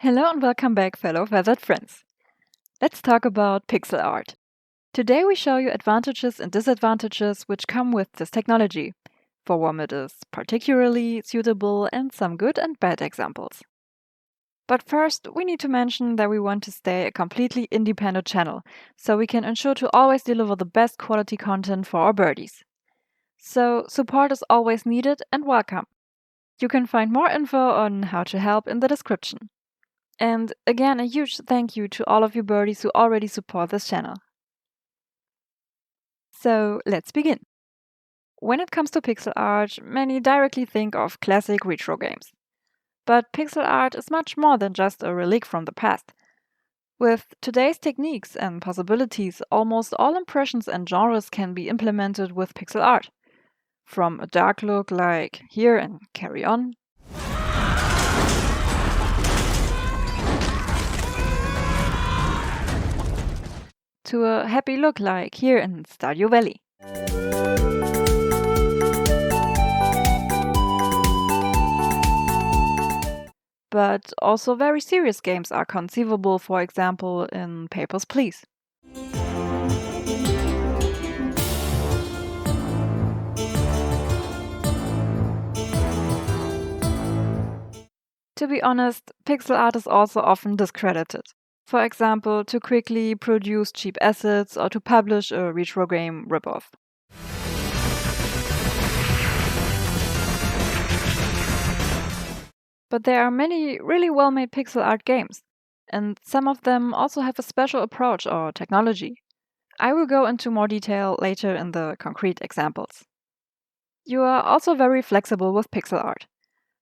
Hello and welcome back, fellow feathered friends. Let's talk about pixel art. Today we show you advantages and disadvantages which come with this technology. For whom it is particularly suitable and some good and bad examples. But first, we need to mention that we want to stay a completely independent channel, so we can ensure to always deliver the best quality content for our birdies. So support is always needed and welcome. You can find more info on how to help in the description. And again, a huge thank you to all of you birdies who already support this channel. So let's begin. When it comes to pixel art, many directly think of classic retro games. But pixel art is much more than just a relic from the past. With today's techniques and possibilities, almost all impressions and genres can be implemented with pixel art. From a dark look like Here and Carry On, to a happy look like Here in Stardew Valley. But also very serious games are conceivable, for example, in Papers, Please. To be honest, pixel art is also often discredited. For example, to quickly produce cheap assets or to publish a retro game ripoff. But there are many really well-made pixel art games, and some of them also have a special approach or technology. I will go into more detail later in the concrete examples. You are also very flexible with pixel art.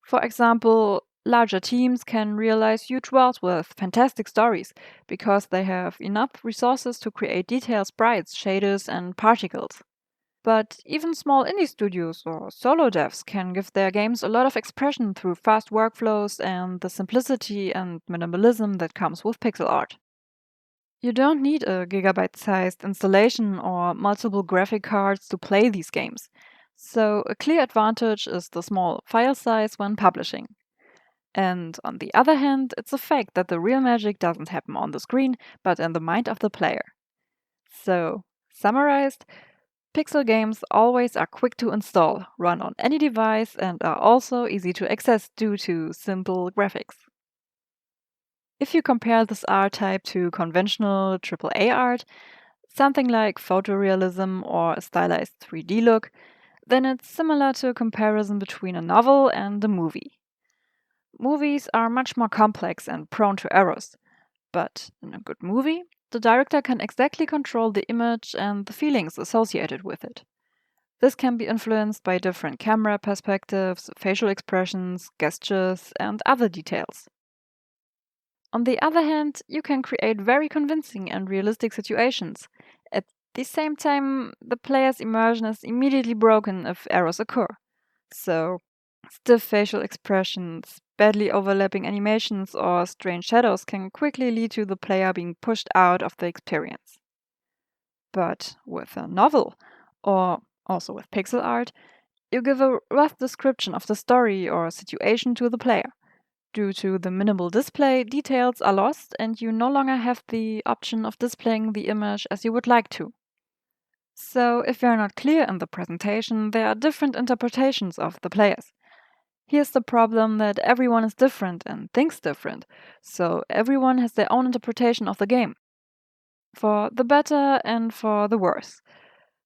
For example, larger teams can realize huge worlds with fantastic stories because they have enough resources to create detailed sprites, shaders, and particles. But even small indie studios or solo devs can give their games a lot of expression through fast workflows and the simplicity and minimalism that comes with pixel art. You don't need a gigabyte-sized installation or multiple graphic cards to play these games. So a clear advantage is the small file size when publishing. And on the other hand, it's a fact that the real magic doesn't happen on the screen, but in the mind of the player. So, summarized, pixel games always are quick to install, run on any device, and are also easy to access due to simple graphics. If you compare this art type to conventional AAA art, something like photorealism or a stylized 3D look, then it's similar to a comparison between a novel and a movie. Movies are much more complex and prone to errors, but in a good movie, the director can exactly control the image and the feelings associated with it. This can be influenced by different camera perspectives, facial expressions, gestures, and other details. On the other hand, you can create very convincing and realistic situations. At the same time, the player's immersion is immediately broken if errors occur. So, stiff facial expressions, badly overlapping animations, or strange shadows can quickly lead to the player being pushed out of the experience. But with a novel, or also with pixel art, you give a rough description of the story or situation to the player. Due to the minimal display, details are lost and you no longer have the option of displaying the image as you would like to. So, if you're not clear in the presentation, there are different interpretations of the players. Here's the problem that everyone is different and thinks different, so everyone has their own interpretation of the game. For the better and for the worse.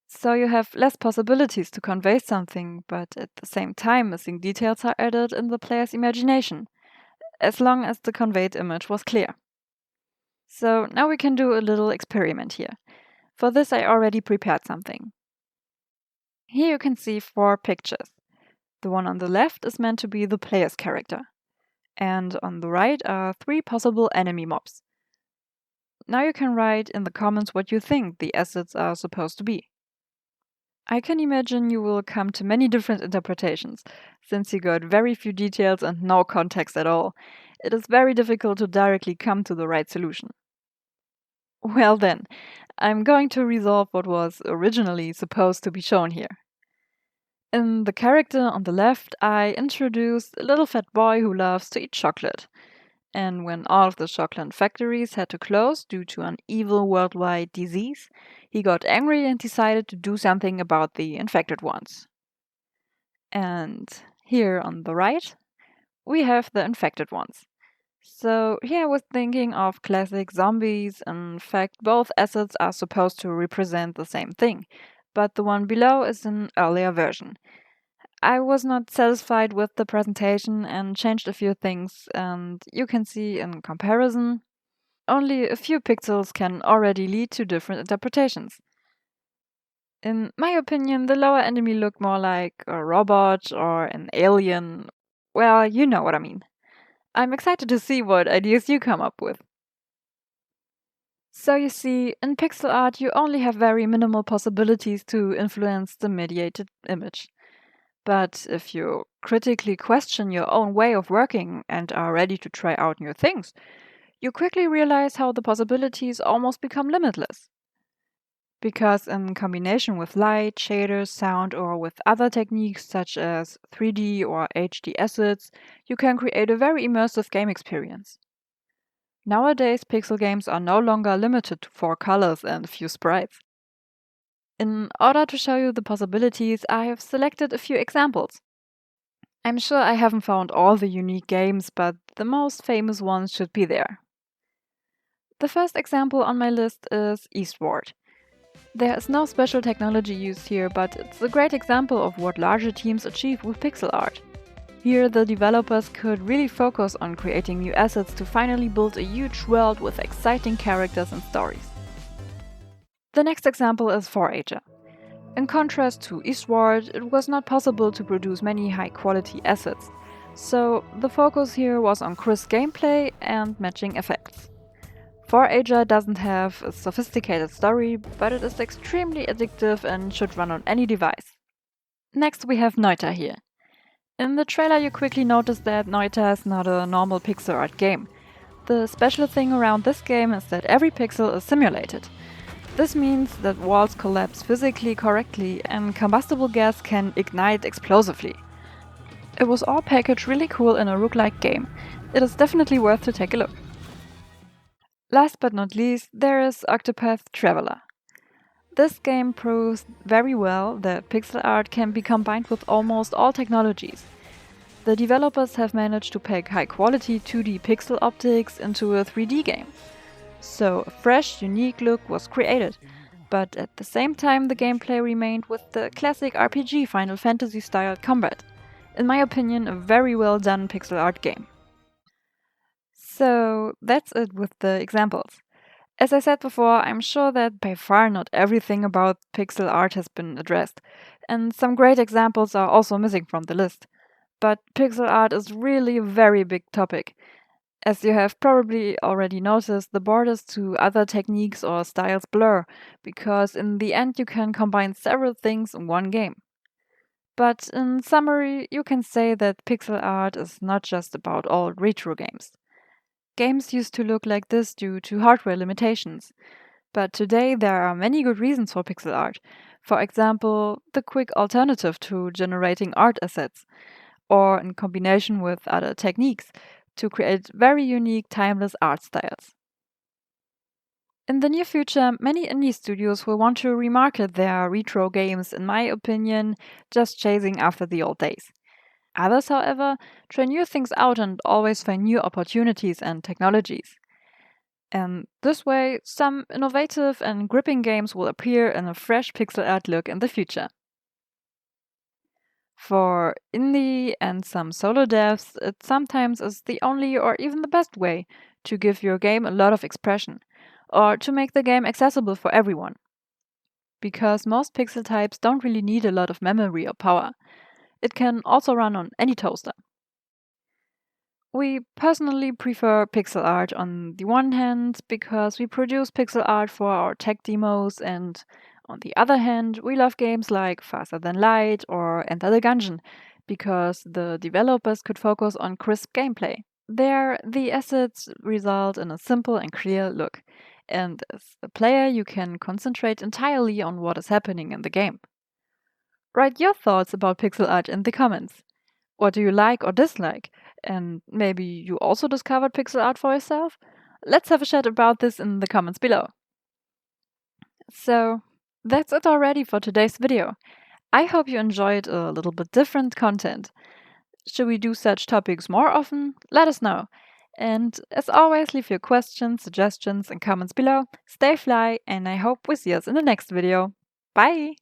So you have less possibilities to convey something, but at the same time missing details are added in the player's imagination, as long as the conveyed image was clear. So now we can do a little experiment here. For this I already prepared something. Here you can see 4 pictures. The one on the left is meant to be the player's character. And on the right are 3 possible enemy mobs. Now you can write in the comments what you think the assets are supposed to be. I can imagine you will come to many different interpretations, since you got very few details and no context at all. It is very difficult to directly come to the right solution. Well then, I'm going to resolve what was originally supposed to be shown here. In the character on the left, I introduced a little fat boy who loves to eat chocolate. And when all of the chocolate factories had to close due to an evil worldwide disease, he got angry and decided to do something about the infected ones. And here on the right, we have the infected ones. So here I was thinking of classic zombies. In fact, both assets are supposed to represent the same thing, but the one below is an earlier version. I was not satisfied with the presentation and changed a few things, and you can see in comparison, only a few pixels can already lead to different interpretations. In my opinion, the lower enemy looked more like a robot or an alien. Well, you know what I mean. I'm excited to see what ideas you come up with. So you see, in pixel art you only have very minimal possibilities to influence the mediated image. But if you critically question your own way of working and are ready to try out new things, you quickly realize how the possibilities almost become limitless. Because in combination with light, shaders, sound, or with other techniques such as 3D or HD assets, you can create a very immersive game experience. Nowadays, pixel games are no longer limited to 4 colors and a few sprites. In order to show you the possibilities, I have selected a few examples. I'm sure I haven't found all the unique games, but the most famous ones should be there. The first example on my list is Eastward. There is no special technology used here, but it's a great example of what larger teams achieve with pixel art. Here, the developers could really focus on creating new assets to finally build a huge world with exciting characters and stories. The next example is 4Ager. In contrast to Eastward, it was not possible to produce many high-quality assets, so the focus here was on crisp gameplay and matching effects. 4Ager doesn't have a sophisticated story, but it is extremely addictive and should run on any device. Next we have Noita here. In the trailer you quickly notice that Noita is not a normal pixel art game. The special thing around this game is that every pixel is simulated. This means that walls collapse physically correctly and combustible gas can ignite explosively. It was all packaged really cool in a roguelike game. It is definitely worth to take a look. Last but not least, there is Octopath Traveler. This game proves very well that pixel art can be combined with almost all technologies. The developers have managed to pack high-quality 2D pixel optics into a 3D game. So a fresh, unique look was created, but at the same time the gameplay remained with the classic RPG Final Fantasy-style combat. In my opinion, a very well done pixel art game. So that's it with the examples. As I said before, I'm sure that by far not everything about pixel art has been addressed, and some great examples are also missing from the list. But pixel art is really a very big topic. As you have probably already noticed, the borders to other techniques or styles blur, because in the end you can combine several things in one game. But in summary, you can say that pixel art is not just about old retro games. Games used to look like this due to hardware limitations. But today there are many good reasons for pixel art. For example, the quick alternative to generating art assets, or in combination with other techniques, to create very unique, timeless art styles. In the near future, many indie studios will want to remarket their retro games, in my opinion, just chasing after the old days. Others, however, try new things out and always find new opportunities and technologies. And this way, some innovative and gripping games will appear in a fresh pixel art look in the future. For indie and some solo devs, it sometimes is the only or even the best way to give your game a lot of expression, or to make the game accessible for everyone. Because most pixel types don't really need a lot of memory or power. It can also run on any toaster. We personally prefer pixel art on the one hand because we produce pixel art for our tech demos, and on the other hand, we love games like Faster Than Light or Enter the Gungeon because the developers could focus on crisp gameplay. There, the assets result in a simple and clear look, and as a player, you can concentrate entirely on what is happening in the game. Write your thoughts about pixel art in the comments. What do you like or dislike? And maybe you also discovered pixel art for yourself? Let's have a chat about this in the comments below. So, that's it already for today's video. I hope you enjoyed a little bit different content. Should we do such topics more often? Let us know. And as always, leave your questions, suggestions, and comments below. Stay fly, and I hope we see us in the next video. Bye!